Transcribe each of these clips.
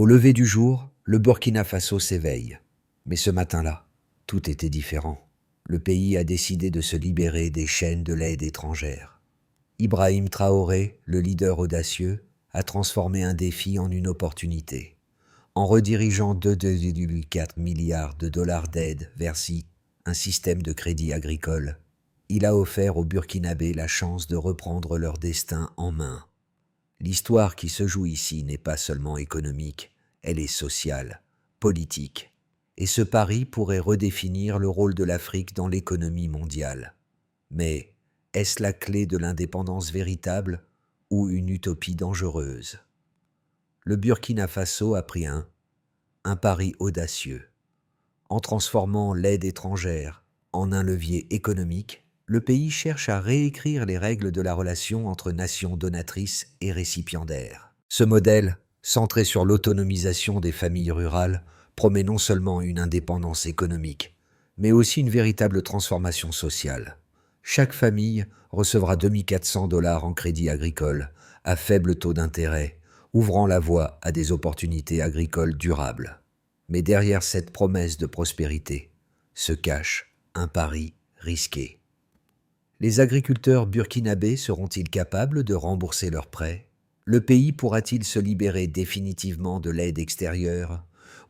Au lever du jour, le Burkina Faso s'éveille. Mais ce matin-là, tout était différent. Le pays a décidé de se libérer des chaînes de l'aide étrangère. Ibrahim Traoré, le leader audacieux, a transformé un défi en une opportunité. En redirigeant 2,4 milliards de dollars d'aide vers un système de crédit agricole, il a offert aux Burkinabés la chance de reprendre leur destin en main. L'histoire qui se joue ici n'est pas seulement économique, elle est sociale, politique. Et ce pari pourrait redéfinir le rôle de l'Afrique dans l'économie mondiale. Mais est-ce la clé de l'indépendance véritable ou une utopie dangereuse? Le Burkina Faso a pris un pari audacieux. En transformant l'aide étrangère en un levier économique, le pays cherche à réécrire les règles de la relation entre nations donatrices et récipiendaires. Ce modèle, centré sur l'autonomisation des familles rurales, promet non seulement une indépendance économique, mais aussi une véritable transformation sociale. Chaque famille recevra 2400 dollars en crédit agricole, à faible taux d'intérêt, ouvrant la voie à des opportunités agricoles durables. Mais derrière cette promesse de prospérité se cache un pari risqué. Les agriculteurs burkinabés seront-ils capables de rembourser leurs prêts? Le pays pourra-t-il se libérer définitivement de l'aide extérieure?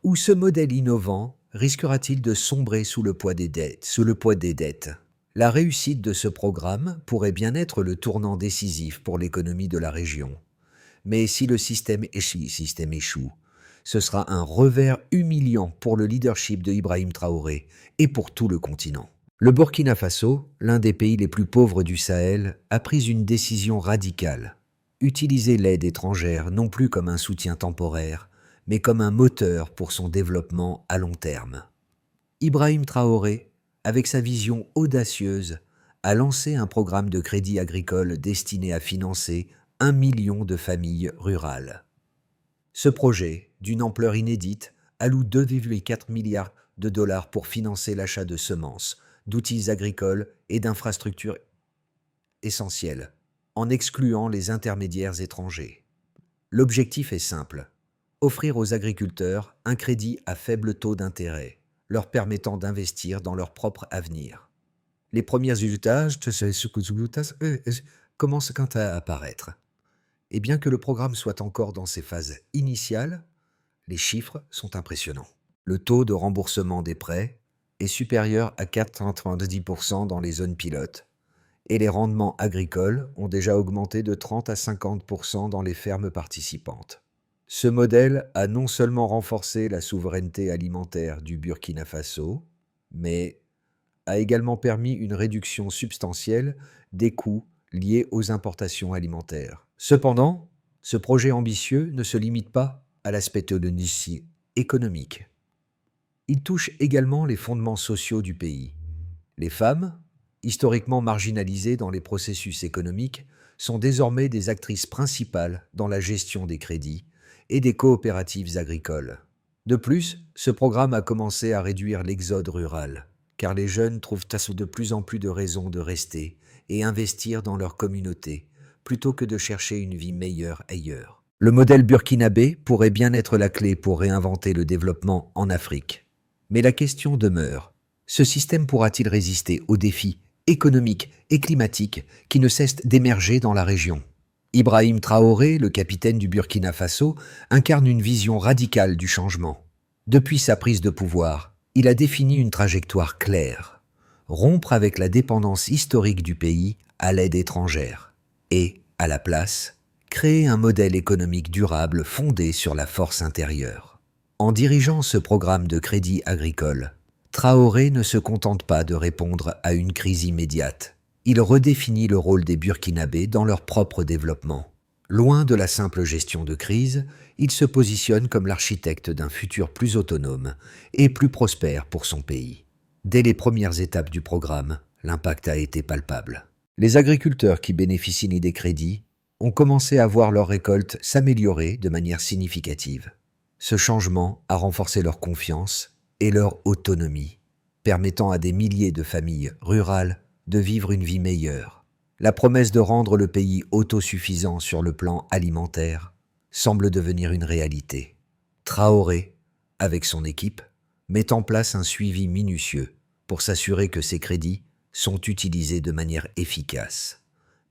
Ou ce modèle innovant risquera-t-il de sombrer sous le poids des dettes? La réussite de ce programme pourrait bien être le tournant décisif pour l'économie de la région. Mais si le système échoue, ce sera un revers humiliant pour le leadership de Ibrahim Traoré et pour tout le continent. Le Burkina Faso, l'un des pays les plus pauvres du Sahel, a pris une décision radicale. Utiliser l'aide étrangère non plus comme un soutien temporaire, mais comme un moteur pour son développement à long terme. Ibrahim Traoré, avec sa vision audacieuse, a lancé un programme de crédit agricole destiné à financer 1 million de familles rurales. Ce projet, d'une ampleur inédite, alloue 2,4 milliards de dollars pour financer l'achat de semences, d'outils agricoles et d'infrastructures essentielles, en excluant les intermédiaires étrangers. L'objectif est simple, offrir aux agriculteurs un crédit à faible taux d'intérêt, leur permettant d'investir dans leur propre avenir. Les premiers résultats commencent quant à apparaître. Et bien que le programme soit encore dans ses phases initiales, les chiffres sont impressionnants. Le taux de remboursement des prêts est supérieur à 90% dans les zones pilotes, et les rendements agricoles ont déjà augmenté de 30 à 50% dans les fermes participantes. Ce modèle a non seulement renforcé la souveraineté alimentaire du Burkina Faso, mais a également permis une réduction substantielle des coûts liés aux importations alimentaires. Cependant, ce projet ambitieux ne se limite pas à l'aspect économique. Il touche également les fondements sociaux du pays. Les femmes, historiquement marginalisées dans les processus économiques, sont désormais des actrices principales dans la gestion des crédits et des coopératives agricoles. De plus, ce programme a commencé à réduire l'exode rural, car les jeunes trouvent de plus en plus de raisons de rester et investir dans leur communauté, plutôt que de chercher une vie meilleure ailleurs. Le modèle burkinabé pourrait bien être la clé pour réinventer le développement en Afrique. Mais la question demeure, ce système pourra-t-il résister aux défis économiques et climatiques qui ne cessent d'émerger dans la région? Ibrahim Traoré, le capitaine du Burkina Faso, incarne une vision radicale du changement. Depuis sa prise de pouvoir, il a défini une trajectoire claire, rompre avec la dépendance historique du pays à l'aide étrangère et, à la place, créer un modèle économique durable fondé sur la force intérieure. En dirigeant ce programme de crédit agricole, Traoré ne se contente pas de répondre à une crise immédiate. Il redéfinit le rôle des Burkinabés dans leur propre développement. Loin de la simple gestion de crise, il se positionne comme l'architecte d'un futur plus autonome et plus prospère pour son pays. Dès les premières étapes du programme, l'impact a été palpable. Les agriculteurs qui bénéficient des crédits ont commencé à voir leur récolte s'améliorer de manière significative. Ce changement a renforcé leur confiance et leur autonomie, permettant à des milliers de familles rurales de vivre une vie meilleure. La promesse de rendre le pays autosuffisant sur le plan alimentaire semble devenir une réalité. Traoré, avec son équipe, met en place un suivi minutieux pour s'assurer que ces crédits sont utilisés de manière efficace.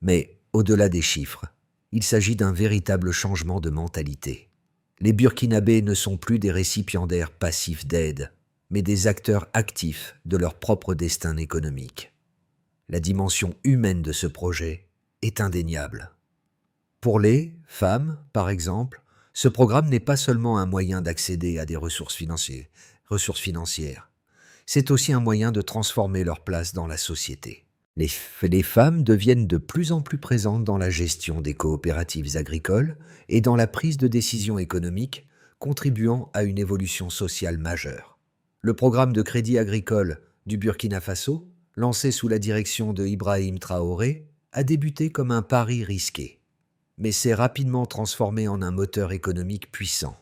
Mais, au-delà des chiffres, il s'agit d'un véritable changement de mentalité. Les Burkinabés ne sont plus des récipiendaires passifs d'aide, mais des acteurs actifs de leur propre destin économique. La dimension humaine de ce projet est indéniable. Pour les femmes, par exemple, ce programme n'est pas seulement un moyen d'accéder à des ressources financières. C'est aussi un moyen de transformer leur place dans la société. Les femmes deviennent de plus en plus présentes dans la gestion des coopératives agricoles et dans la prise de décision économique, contribuant à une évolution sociale majeure. Le programme de crédit agricole du Burkina Faso, lancé sous la direction de Ibrahim Traoré, a débuté comme un pari risqué, mais s'est rapidement transformé en un moteur économique puissant.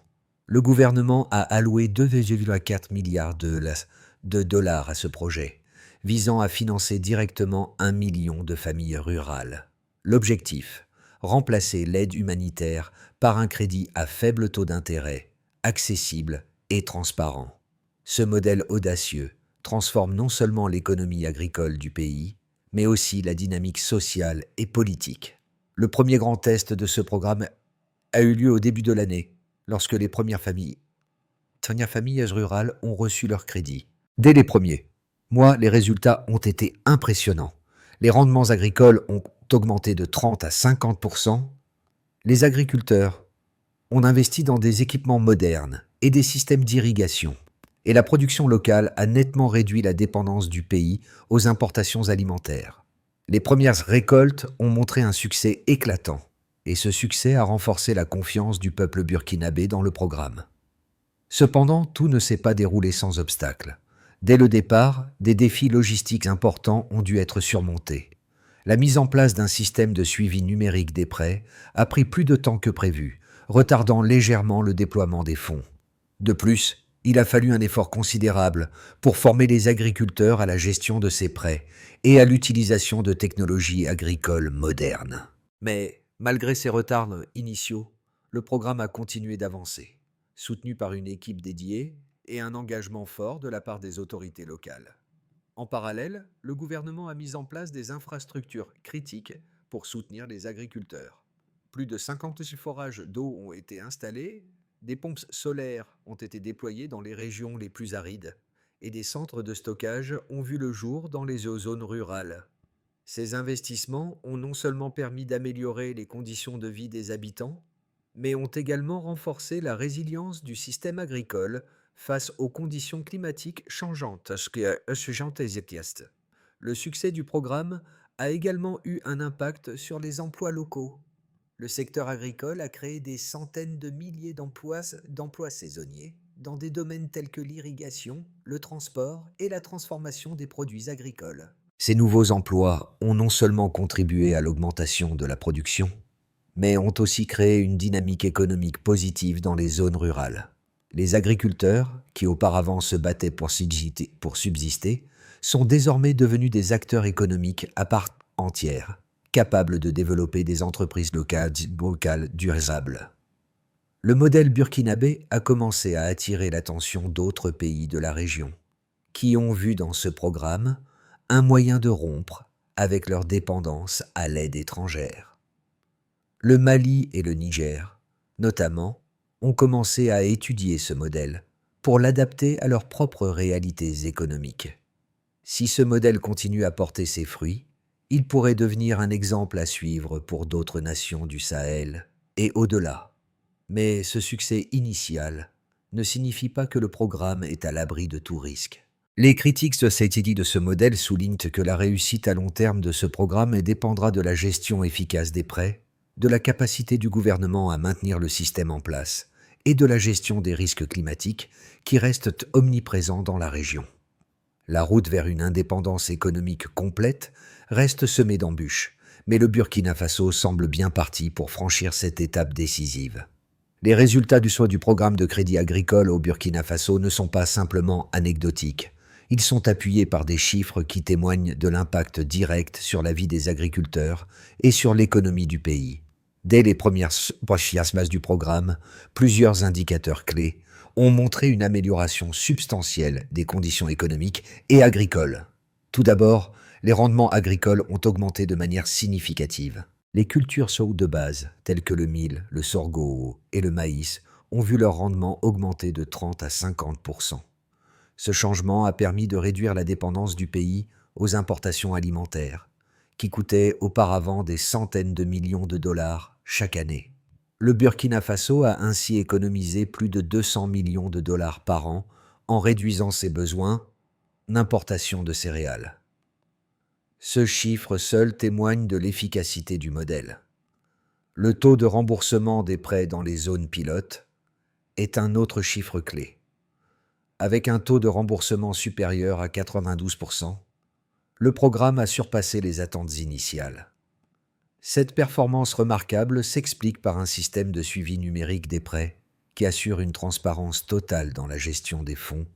Le gouvernement a alloué 2,4 milliards de dollars à ce projet, visant à financer directement 1 million de familles rurales. L'objectif, remplacer l'aide humanitaire par un crédit à faible taux d'intérêt, accessible et transparent. Ce modèle audacieux transforme non seulement l'économie agricole du pays, mais aussi la dynamique sociale et politique. Le premier grand test de ce programme a eu lieu au début de l'année, lorsque les premières familles rurales ont reçu leur crédit. Dès les premiers mois, les résultats ont été impressionnants. Les rendements agricoles ont augmenté de 30 à 50%. Les agriculteurs ont investi dans des équipements modernes et des systèmes d'irrigation. Et la production locale a nettement réduit la dépendance du pays aux importations alimentaires. Les premières récoltes ont montré un succès éclatant, et ce succès a renforcé la confiance du peuple burkinabé dans le programme. Cependant, tout ne s'est pas déroulé sans obstacle. Dès le départ, des défis logistiques importants ont dû être surmontés. La mise en place d'un système de suivi numérique des prêts a pris plus de temps que prévu, retardant légèrement le déploiement des fonds. De plus, il a fallu un effort considérable pour former les agriculteurs à la gestion de ces prêts et à l'utilisation de technologies agricoles modernes. Mais, malgré ces retards initiaux, le programme a continué d'avancer, soutenu par une équipe dédiée et un engagement fort de la part des autorités locales. En parallèle, le gouvernement a mis en place des infrastructures critiques pour soutenir les agriculteurs. Plus de 50 forages d'eau ont été installés, des pompes solaires ont été déployées dans les régions les plus arides et des centres de stockage ont vu le jour dans les zones rurales. Ces investissements ont non seulement permis d'améliorer les conditions de vie des habitants, mais ont également renforcé la résilience du système agricole face aux conditions climatiques changeantes. Le succès du programme a également eu un impact sur les emplois locaux. Le secteur agricole a créé des centaines de milliers d'emplois saisonniers dans des domaines tels que l'irrigation, le transport et la transformation des produits agricoles. Ces nouveaux emplois ont non seulement contribué à l'augmentation de la production, mais ont aussi créé une dynamique économique positive dans les zones rurales. Les agriculteurs, qui auparavant se battaient pour subsister, sont désormais devenus des acteurs économiques à part entière, capables de développer des entreprises locales durables. Le modèle burkinabé a commencé à attirer l'attention d'autres pays de la région, qui ont vu dans ce programme un moyen de rompre avec leur dépendance à l'aide étrangère. Le Mali et le Niger, notamment, ont commencé à étudier ce modèle pour l'adapter à leurs propres réalités économiques. Si ce modèle continue à porter ses fruits, il pourrait devenir un exemple à suivre pour d'autres nations du Sahel et au-delà. Mais ce succès initial ne signifie pas que le programme est à l'abri de tout risque. Les critiques de ce modèle soulignent que la réussite à long terme de ce programme dépendra de la gestion efficace des prêts, de la capacité du gouvernement à maintenir le système en place et de la gestion des risques climatiques qui restent omniprésents dans la région. La route vers une indépendance économique complète reste semée d'embûches, mais le Burkina Faso semble bien parti pour franchir cette étape décisive. Les résultats du programme de crédit agricole au Burkina Faso ne sont pas simplement anecdotiques. Ils sont appuyés par des chiffres qui témoignent de l'impact direct sur la vie des agriculteurs et sur l'économie du pays. Dès les premières phases du programme, plusieurs indicateurs clés ont montré une amélioration substantielle des conditions économiques et agricoles. Tout d'abord, les rendements agricoles ont augmenté de manière significative. Les cultures de base, telles que le mil, le sorgho et le maïs, ont vu leur rendement augmenter de 30 à 50%. Ce changement a permis de réduire la dépendance du pays aux importations alimentaires, qui coûtaient auparavant des centaines de millions de dollars chaque année. Le Burkina Faso a ainsi économisé plus de 200 millions de dollars par an en réduisant ses besoins d'importation de céréales. Ce chiffre seul témoigne de l'efficacité du modèle. Le taux de remboursement des prêts dans les zones pilotes est un autre chiffre clé. Avec un taux de remboursement supérieur à 92%, le programme a surpassé les attentes initiales. Cette performance remarquable s'explique par un système de suivi numérique des prêts qui assure une transparence totale dans la gestion des fonds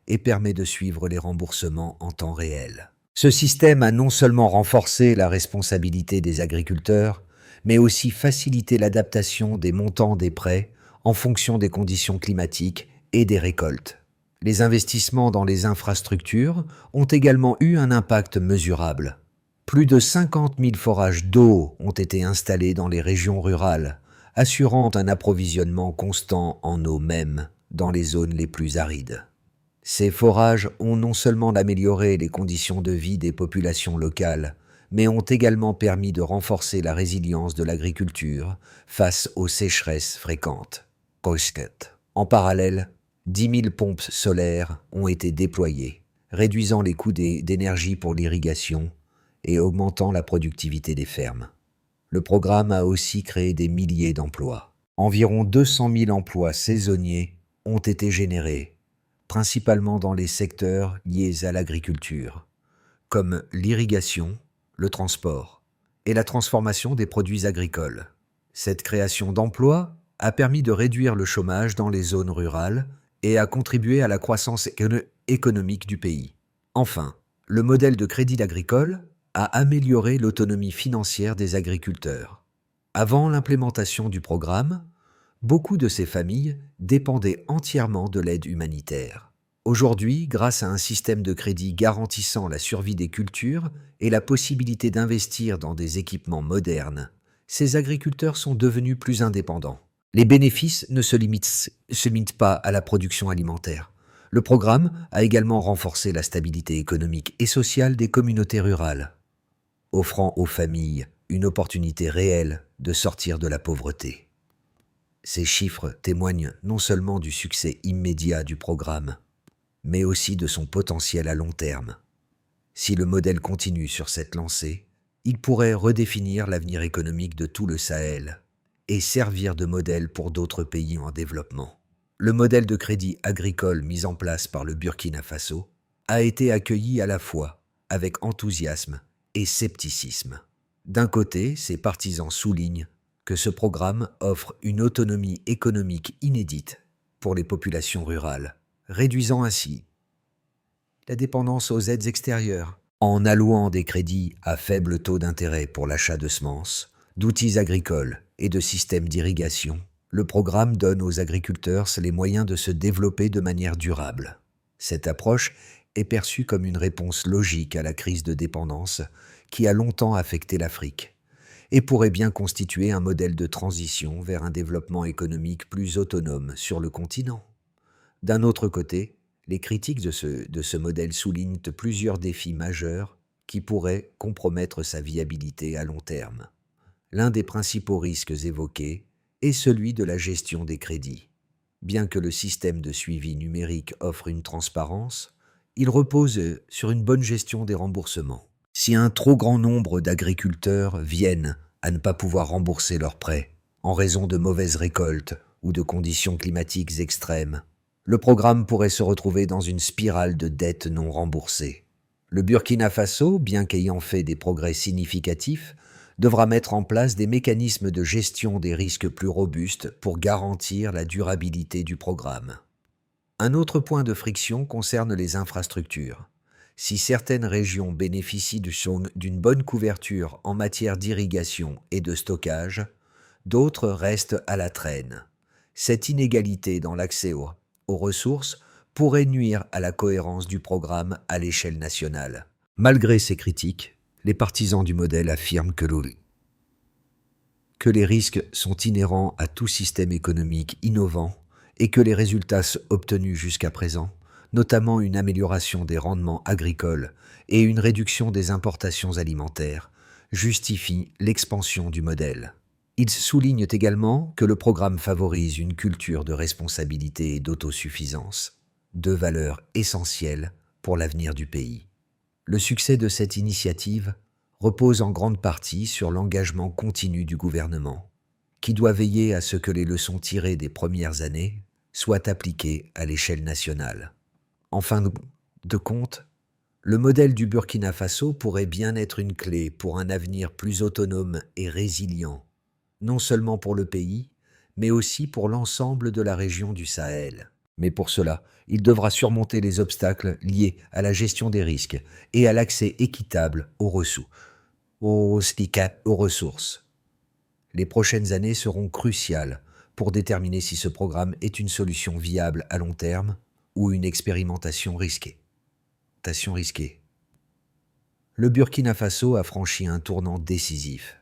et permet de suivre les remboursements en temps réel. Ce système a non seulement renforcé la responsabilité des agriculteurs, mais aussi facilité l'adaptation des montants des prêts en fonction des conditions climatiques et des récoltes. Les investissements dans les infrastructures ont également eu un impact mesurable. Plus de 50 000 forages d'eau ont été installés dans les régions rurales, assurant un approvisionnement constant en eau même dans les zones les plus arides. Ces forages ont non seulement amélioré les conditions de vie des populations locales, mais ont également permis de renforcer la résilience de l'agriculture face aux sécheresses fréquentes. En parallèle, 10 000 pompes solaires ont été déployées, réduisant les coûts d'énergie pour l'irrigation et augmentant la productivité des fermes. Le programme a aussi créé des milliers d'emplois. Environ 200 000 emplois saisonniers ont été générés, principalement dans les secteurs liés à l'agriculture, comme l'irrigation, le transport et la transformation des produits agricoles. Cette création d'emplois a permis de réduire le chômage dans les zones rurales et a contribué à la croissance économique du pays. Enfin, le modèle de crédit agricole a amélioré l'autonomie financière des agriculteurs. Avant l'implémentation du programme, beaucoup de ces familles dépendaient entièrement de l'aide humanitaire. Aujourd'hui, grâce à un système de crédit garantissant la survie des cultures et la possibilité d'investir dans des équipements modernes, ces agriculteurs sont devenus plus indépendants. Les bénéfices ne se limitent pas à la production alimentaire. Le programme a également renforcé la stabilité économique et sociale des communautés rurales, offrant aux familles une opportunité réelle de sortir de la pauvreté. Ces chiffres témoignent non seulement du succès immédiat du programme, mais aussi de son potentiel à long terme. Si le modèle continue sur cette lancée, il pourrait redéfinir l'avenir économique de tout le Sahel et servir de modèle pour d'autres pays en développement. Le modèle de crédit agricole mis en place par le Burkina Faso a été accueilli à la fois avec enthousiasme et scepticisme. D'un côté, ses partisans soulignent que ce programme offre une autonomie économique inédite pour les populations rurales, réduisant ainsi la dépendance aux aides extérieures, en allouant des crédits à faible taux d'intérêt pour l'achat de semences, d'outils agricoles et de systèmes d'irrigation. Le programme donne aux agriculteurs les moyens de se développer de manière durable. Cette approche est perçue comme une réponse logique à la crise de dépendance qui a longtemps affecté l'Afrique et pourrait bien constituer un modèle de transition vers un développement économique plus autonome sur le continent. D'un autre côté, les critiques de ce modèle soulignent plusieurs défis majeurs qui pourraient compromettre sa viabilité à long terme. L'un des principaux risques évoqués est celui de la gestion des crédits. Bien que le système de suivi numérique offre une transparence, il repose sur une bonne gestion des remboursements. Si un trop grand nombre d'agriculteurs viennent à ne pas pouvoir rembourser leurs prêts en raison de mauvaises récoltes ou de conditions climatiques extrêmes, le programme pourrait se retrouver dans une spirale de dettes non remboursées. Le Burkina Faso, bien qu'ayant fait des progrès significatifs, devra mettre en place des mécanismes de gestion des risques plus robustes pour garantir la durabilité du programme. Un autre point de friction concerne les infrastructures. Si certaines régions bénéficient d'une bonne couverture en matière d'irrigation et de stockage, D'autres restent à la traîne. Cette inégalité dans l'accès aux ressources pourrait nuire à la cohérence du programme à l'échelle nationale. Malgré ces critiques, les partisans du modèle affirment que les risques sont inhérents à tout système économique innovant et que les résultats obtenus jusqu'à présent, notamment une amélioration des rendements agricoles et une réduction des importations alimentaires, justifient l'expansion du modèle. Ils soulignent également que le programme favorise une culture de responsabilité et d'autosuffisance, deux valeurs essentielles pour l'avenir du pays. Le succès de cette initiative repose en grande partie sur l'engagement continu du gouvernement, qui doit veiller à ce que les leçons tirées des premières années soient appliquées à l'échelle nationale. En fin de compte, le modèle du Burkina Faso pourrait bien être une clé pour un avenir plus autonome et résilient, non seulement pour le pays, mais aussi pour l'ensemble de la région du Sahel. Mais pour cela, il devra surmonter les obstacles liés à la gestion des risques et à l'accès équitable aux ressources. Les prochaines années seront cruciales pour déterminer si ce programme est une solution viable à long terme ou une expérimentation risquée. Le Burkina Faso a franchi un tournant décisif.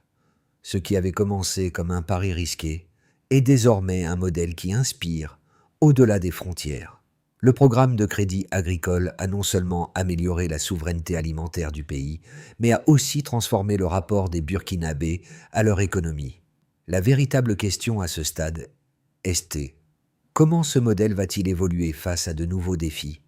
Ce qui avait commencé comme un pari risqué est désormais un modèle qui inspire au-delà des frontières. Le programme de crédit agricole a non seulement amélioré la souveraineté alimentaire du pays, mais a aussi transformé le rapport des Burkinabés à leur économie. La véritable question à ce stade est: comment ce modèle va-t-il évoluer face à de nouveaux défis?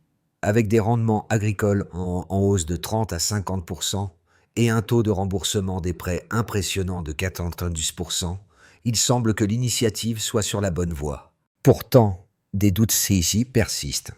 Avec des rendements agricoles en hausse de 30 à 50% et un taux de remboursement des prêts impressionnant de 90%, il semble que l'initiative soit sur la bonne voie. Pourtant, des doutes ici persistent.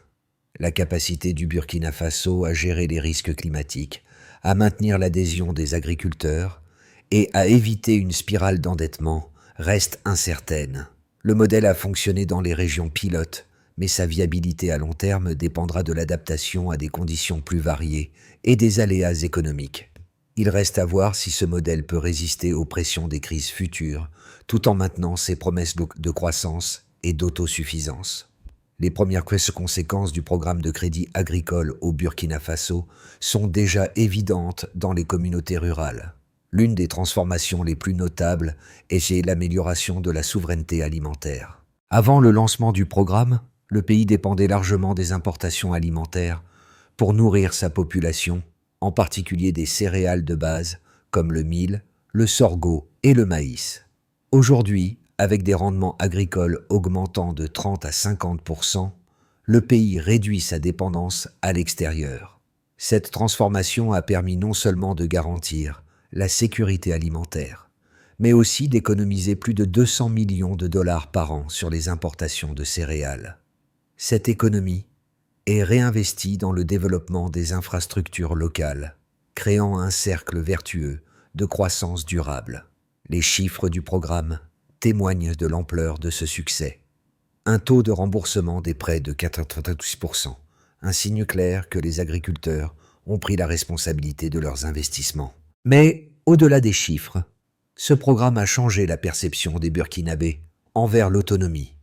La capacité du Burkina Faso à gérer les risques climatiques, à maintenir l'adhésion des agriculteurs et à éviter une spirale d'endettement reste incertaine. Le modèle a fonctionné dans les régions pilotes, mais sa viabilité à long terme dépendra de l'adaptation à des conditions plus variées et des aléas économiques. Il reste à voir si ce modèle peut résister aux pressions des crises futures, tout en maintenant ses promesses de croissance et d'autosuffisance. Les premières conséquences du programme de crédit agricole au Burkina Faso sont déjà évidentes dans les communautés rurales. L'une des transformations les plus notables est l'amélioration de la souveraineté alimentaire. Avant le lancement du programme, le pays dépendait largement des importations alimentaires pour nourrir sa population, en particulier des céréales de base comme le mil, le sorgho et le maïs. Aujourd'hui, avec des rendements agricoles augmentant de 30 à 50%, le pays réduit sa dépendance à l'extérieur. Cette transformation a permis non seulement de garantir la sécurité alimentaire, mais aussi d'économiser plus de 200 millions de dollars par an sur les importations de céréales. Cette économie est réinvestie dans le développement des infrastructures locales, créant un cercle vertueux de croissance durable. Les chiffres du programme témoignent de l'ampleur de ce succès. Un taux de remboursement des prêts de 92%, un signe clair que les agriculteurs ont pris la responsabilité de leurs investissements. Mais, au-delà des chiffres, ce programme a changé la perception des Burkinabés envers l'autonomie.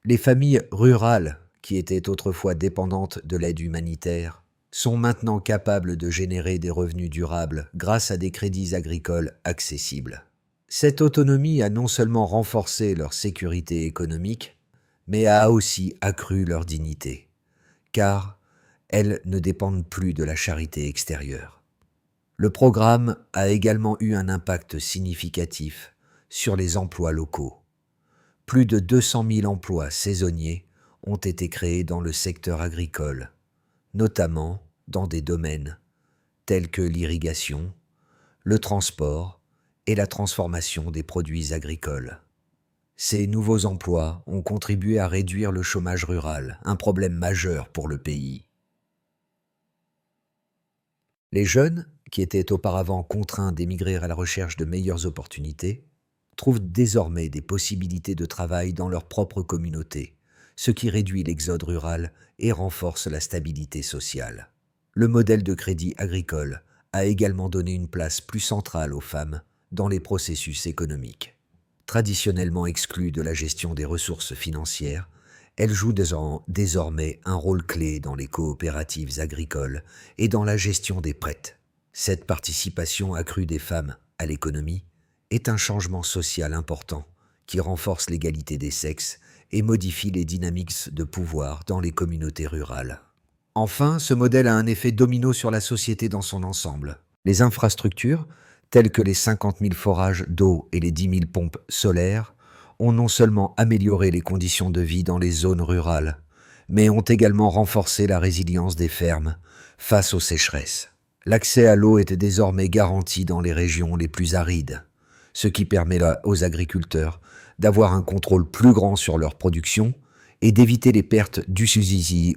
Les familles rurales, qui étaient autrefois dépendantes de l'aide humanitaire, sont maintenant capables de générer des revenus durables grâce à des crédits agricoles accessibles. Cette autonomie a non seulement renforcé leur sécurité économique, mais a aussi accru leur dignité, car elles ne dépendent plus de la charité extérieure. Le programme a également eu un impact significatif sur les emplois locaux. Plus de 200 000 emplois saisonniers ont été créés dans le secteur agricole, notamment dans des domaines tels que l'irrigation, le transport et la transformation des produits agricoles. Ces nouveaux emplois ont contribué à réduire le chômage rural, un problème majeur pour le pays. Les jeunes, qui étaient auparavant contraints d'émigrer à la recherche de meilleures opportunités, trouvent désormais des possibilités de travail dans leur propre communauté, ce qui réduit l'exode rural et renforce la stabilité sociale. Le modèle de crédit agricole a également donné une place plus centrale aux femmes dans les processus économiques. Traditionnellement exclue de la gestion des ressources financières, elle joue désormais un rôle clé dans les coopératives agricoles et dans la gestion des prêts. Cette participation accrue des femmes à l'économie est un changement social important qui renforce l'égalité des sexes et modifie les dynamiques de pouvoir dans les communautés rurales. Enfin, ce modèle a un effet domino sur la société dans son ensemble. Les infrastructures, telles que les 50 000 forages d'eau et les 10 000 pompes solaires, ont non seulement amélioré les conditions de vie dans les zones rurales, mais ont également renforcé la résilience des fermes face aux sécheresses. L'accès à l'eau est désormais garanti dans les régions les plus arides, ce qui permet aux agriculteurs d'avoir un contrôle plus grand sur leur production et d'éviter les pertes dues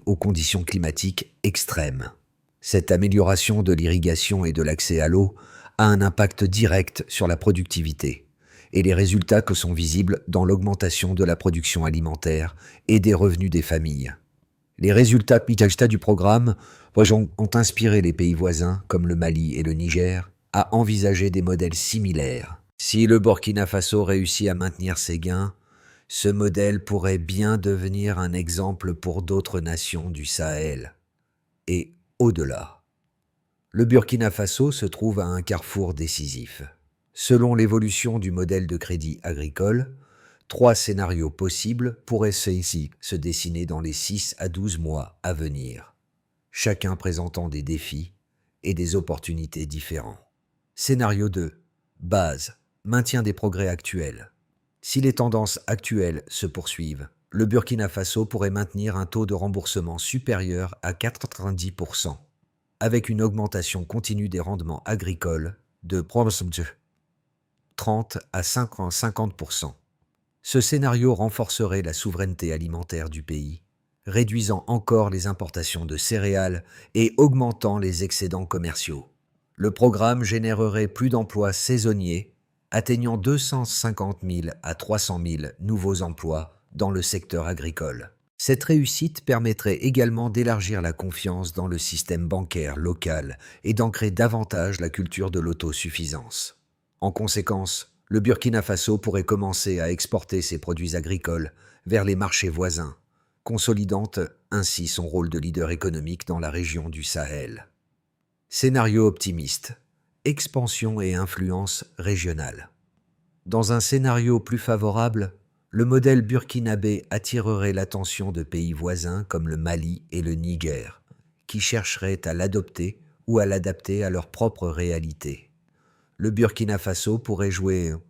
aux conditions climatiques extrêmes. Cette amélioration de l'irrigation et de l'accès à l'eau a un impact direct sur la productivité, et les résultats que sont visibles dans l'augmentation de la production alimentaire et des revenus des familles. Les résultats du programme ont inspiré les pays voisins, comme le Mali et le Niger, à envisager des modèles similaires. Si le Burkina Faso réussit à maintenir ses gains, ce modèle pourrait bien devenir un exemple pour d'autres nations du Sahel et au-delà. Le Burkina Faso se trouve à un carrefour décisif. Selon l'évolution du modèle de crédit agricole, 3 scénarios possibles pourraient se dessiner dans les 6 à 12 mois à venir, chacun présentant des défis et des opportunités différents. Scénario 2. Base. Maintien des progrès actuels. Si les tendances actuelles se poursuivent, le Burkina Faso pourrait maintenir un taux de remboursement supérieur à 90%, avec une augmentation continue des rendements agricoles de 30 à 50%. Ce scénario renforcerait la souveraineté alimentaire du pays, réduisant encore les importations de céréales et augmentant les excédents commerciaux. Le programme générerait plus d'emplois saisonniers, atteignant 250 000 à 300 000 nouveaux emplois dans le secteur agricole. Cette réussite permettrait également d'élargir la confiance dans le système bancaire local et d'ancrer davantage la culture de l'autosuffisance. En conséquence, le Burkina Faso pourrait commencer à exporter ses produits agricoles vers les marchés voisins, consolidant ainsi son rôle de leader économique dans la région du Sahel. Scénario optimiste. Expansion et influence régionale. Dans un scénario plus favorable, le modèle burkinabé attirerait l'attention de pays voisins comme le Mali et le Niger, qui chercheraient à l'adopter ou à l'adapter à leur propre réalité. Le Burkina Faso pourrait jouer un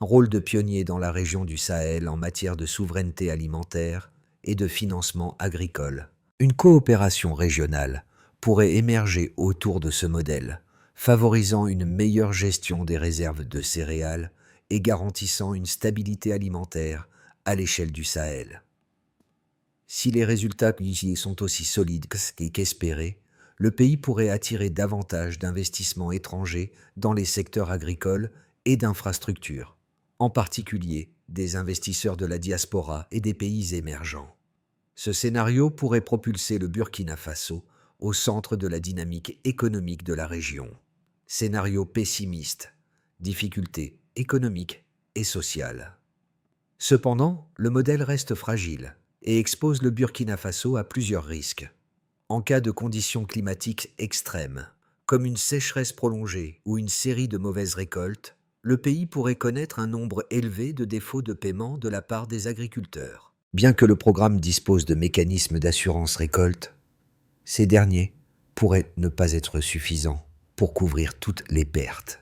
rôle de pionnier dans la région du Sahel en matière de souveraineté alimentaire et de financement agricole. Une coopération régionale pourrait émerger autour de ce modèle, favorisant une meilleure gestion des réserves de céréales et garantissant une stabilité alimentaire à l'échelle du Sahel. Si les résultats ici sont aussi solides qu'espérés, le pays pourrait attirer davantage d'investissements étrangers dans les secteurs agricoles et d'infrastructures, en particulier des investisseurs de la diaspora et des pays émergents. Ce scénario pourrait propulser le Burkina Faso au centre de la dynamique économique de la région. Scénario pessimiste, difficultés économiques et sociales. Cependant, le modèle reste fragile et expose le Burkina Faso à plusieurs risques. En cas de conditions climatiques extrêmes, comme une sécheresse prolongée ou une série de mauvaises récoltes, le pays pourrait connaître un nombre élevé de défauts de paiement de la part des agriculteurs. Bien que le programme dispose de mécanismes d'assurance récolte, ces derniers pourraient ne pas être suffisants pour couvrir toutes les pertes.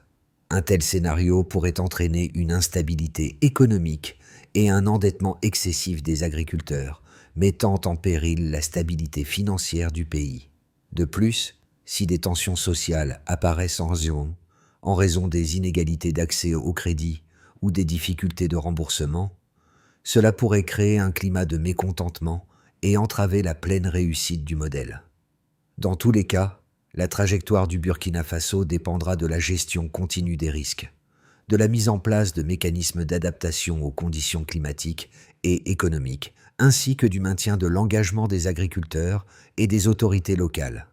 Un tel scénario pourrait entraîner une instabilité économique et un endettement excessif des agriculteurs, mettant en péril la stabilité financière du pays. De plus, si des tensions sociales apparaissent en raison des inégalités d'accès au crédit ou des difficultés de remboursement, cela pourrait créer un climat de mécontentement et entraver la pleine réussite du modèle. Dans tous les cas, la trajectoire du Burkina Faso dépendra de la gestion continue des risques, de la mise en place de mécanismes d'adaptation aux conditions climatiques et économiques, ainsi que du maintien de l'engagement des agriculteurs et des autorités locales.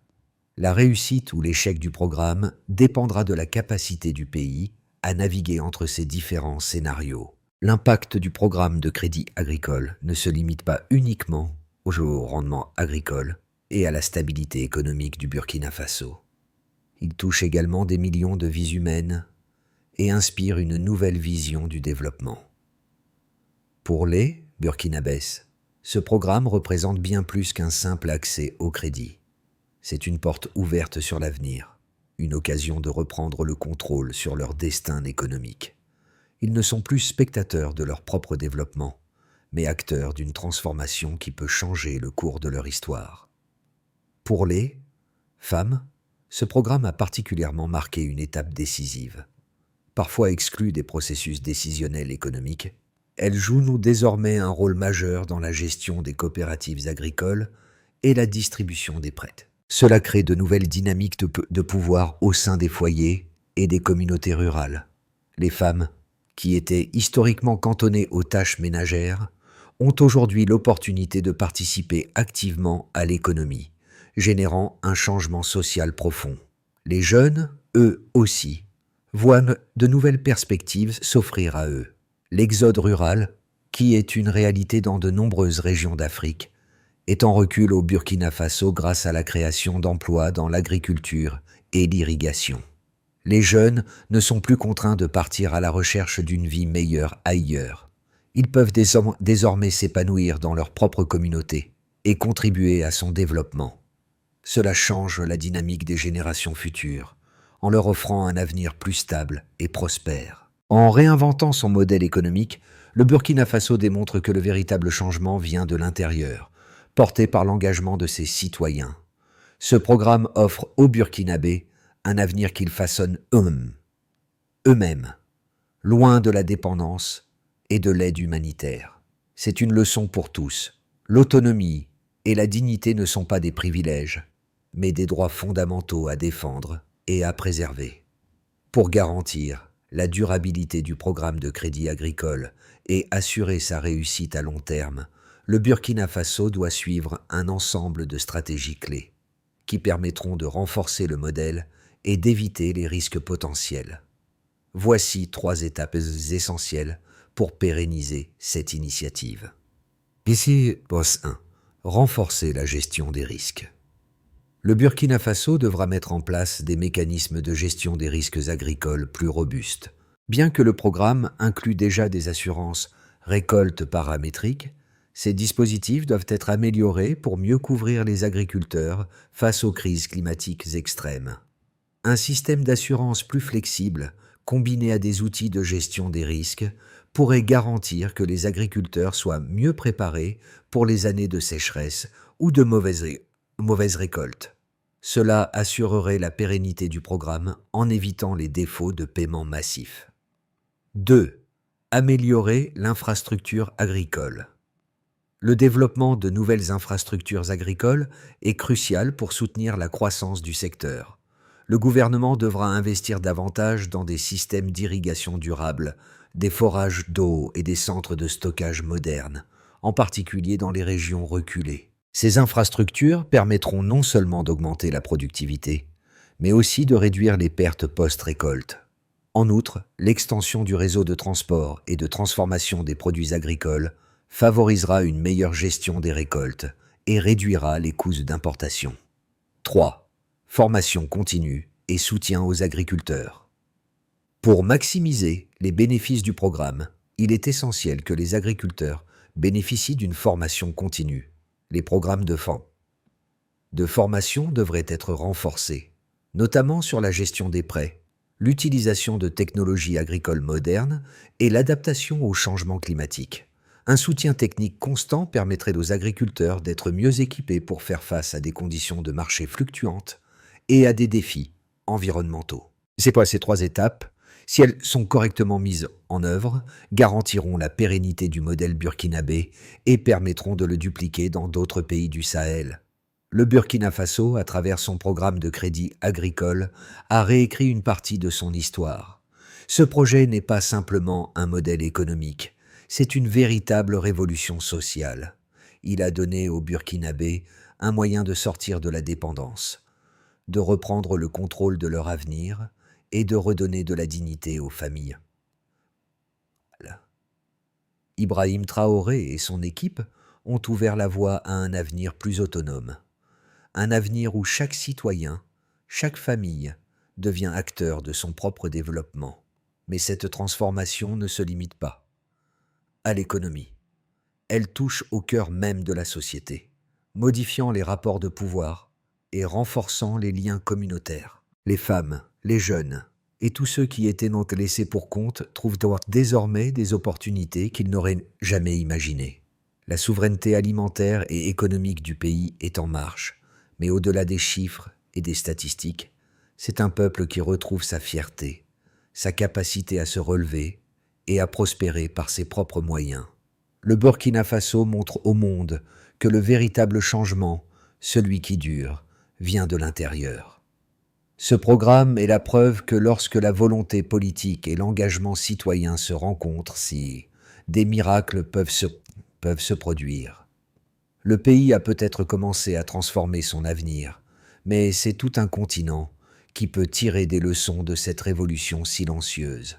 La réussite ou l'échec du programme dépendra de la capacité du pays à naviguer entre ces différents scénarios. L'impact du programme de crédit agricole ne se limite pas uniquement au rendement agricole et à la stabilité économique du Burkina Faso. Il touche également des millions de vies humaines et inspire une nouvelle vision du développement. Pour les Burkinabés, ce programme représente bien plus qu'un simple accès au crédit. C'est une porte ouverte sur l'avenir, une occasion de reprendre le contrôle sur leur destin économique. Ils ne sont plus spectateurs de leur propre développement, mais acteurs d'une transformation qui peut changer le cours de leur histoire. Pour les femmes, ce programme a particulièrement marqué une étape décisive. Parfois exclues des processus décisionnels économiques, elles jouent désormais un rôle majeur dans la gestion des coopératives agricoles et la distribution des prêts. Cela crée de nouvelles dynamiques de pouvoir au sein des foyers et des communautés rurales. Les femmes, qui étaient historiquement cantonnées aux tâches ménagères, ont aujourd'hui l'opportunité de participer activement à l'économie, générant un changement social profond. Les jeunes, eux aussi, voient de nouvelles perspectives s'offrir à eux. L'exode rural, qui est une réalité dans de nombreuses régions d'Afrique, est en recul au Burkina Faso grâce à la création d'emplois dans l'agriculture et l'irrigation. Les jeunes ne sont plus contraints de partir à la recherche d'une vie meilleure ailleurs. Ils peuvent désormais s'épanouir dans leur propre communauté et contribuer à son développement. Cela change la dynamique des générations futures, en leur offrant un avenir plus stable et prospère. En réinventant son modèle économique, le Burkina Faso démontre que le véritable changement vient de l'intérieur, porté par l'engagement de ses citoyens. Ce programme offre aux Burkinabés un avenir qu'ils façonnent eux-mêmes, loin de la dépendance et de l'aide humanitaire. C'est une leçon pour tous. L'autonomie et la dignité ne sont pas des privilèges, mais des droits fondamentaux à défendre et à préserver. Pour garantir la durabilité du programme de crédit agricole et assurer sa réussite à long terme, le Burkina Faso doit suivre un ensemble de stratégies clés qui permettront de renforcer le modèle et d'éviter les risques potentiels. Voici 3 étapes essentielles pour pérenniser cette initiative. Ici, boss 1. Renforcer la gestion des risques. Le Burkina Faso devra mettre en place des mécanismes de gestion des risques agricoles plus robustes. Bien que le programme inclue déjà des assurances récoltes paramétriques, ces dispositifs doivent être améliorés pour mieux couvrir les agriculteurs face aux crises climatiques extrêmes. Un système d'assurance plus flexible, combiné à des outils de gestion des risques, pourrait garantir que les agriculteurs soient mieux préparés pour les années de sécheresse ou de mauvaises récoltes. Cela assurerait la pérennité du programme en évitant les défauts de paiement massifs. 2. Améliorer l'infrastructure agricole. Le développement de nouvelles infrastructures agricoles est crucial pour soutenir la croissance du secteur. Le gouvernement devra investir davantage dans des systèmes d'irrigation durable, des forages d'eau et des centres de stockage modernes, en particulier dans les régions reculées. Ces infrastructures permettront non seulement d'augmenter la productivité, mais aussi de réduire les pertes post-récolte. En outre, l'extension du réseau de transport et de transformation des produits agricoles favorisera une meilleure gestion des récoltes et réduira les coûts d'importation. 3. Formation continue et soutien aux agriculteurs. Pour maximiser les bénéfices du programme, il est essentiel que les agriculteurs bénéficient d'une formation continue. Les programmes de formation devraient être renforcés, notamment sur la gestion des prêts, l'utilisation de technologies agricoles modernes et l'adaptation au changement climatique. Un soutien technique constant permettrait aux agriculteurs d'être mieux équipés pour faire face à des conditions de marché fluctuantes et à des défis environnementaux. Ces 3 étapes, si elles sont correctement mises en œuvre, garantiront la pérennité du modèle burkinabé et permettront de le dupliquer dans d'autres pays du Sahel. Le Burkina Faso, à travers son programme de crédit agricole, a réécrit une partie de son histoire. Ce projet n'est pas simplement un modèle économique, c'est une véritable révolution sociale. Il a donné aux Burkinabés un moyen de sortir de la dépendance, de reprendre le contrôle de leur avenir et de redonner de la dignité aux familles. Voilà. Ibrahim Traoré et son équipe ont ouvert la voie à un avenir plus autonome. Un avenir où chaque citoyen, chaque famille, devient acteur de son propre développement. Mais cette transformation ne se limite pas à l'économie. Elle touche au cœur même de la société, modifiant les rapports de pouvoir et renforçant les liens communautaires. Les femmes, les jeunes et tous ceux qui étaient donc laissés pour compte trouvent désormais des opportunités qu'ils n'auraient jamais imaginées. La souveraineté alimentaire et économique du pays est en marche, mais au-delà des chiffres et des statistiques, c'est un peuple qui retrouve sa fierté, sa capacité à se relever et à prospérer par ses propres moyens. Le Burkina Faso montre au monde que le véritable changement, celui qui dure, vient de l'intérieur. Ce programme est la preuve que lorsque la volonté politique et l'engagement citoyen se rencontrent, des miracles peuvent se produire. Le pays a peut-être commencé à transformer son avenir, mais c'est tout un continent qui peut tirer des leçons de cette révolution silencieuse.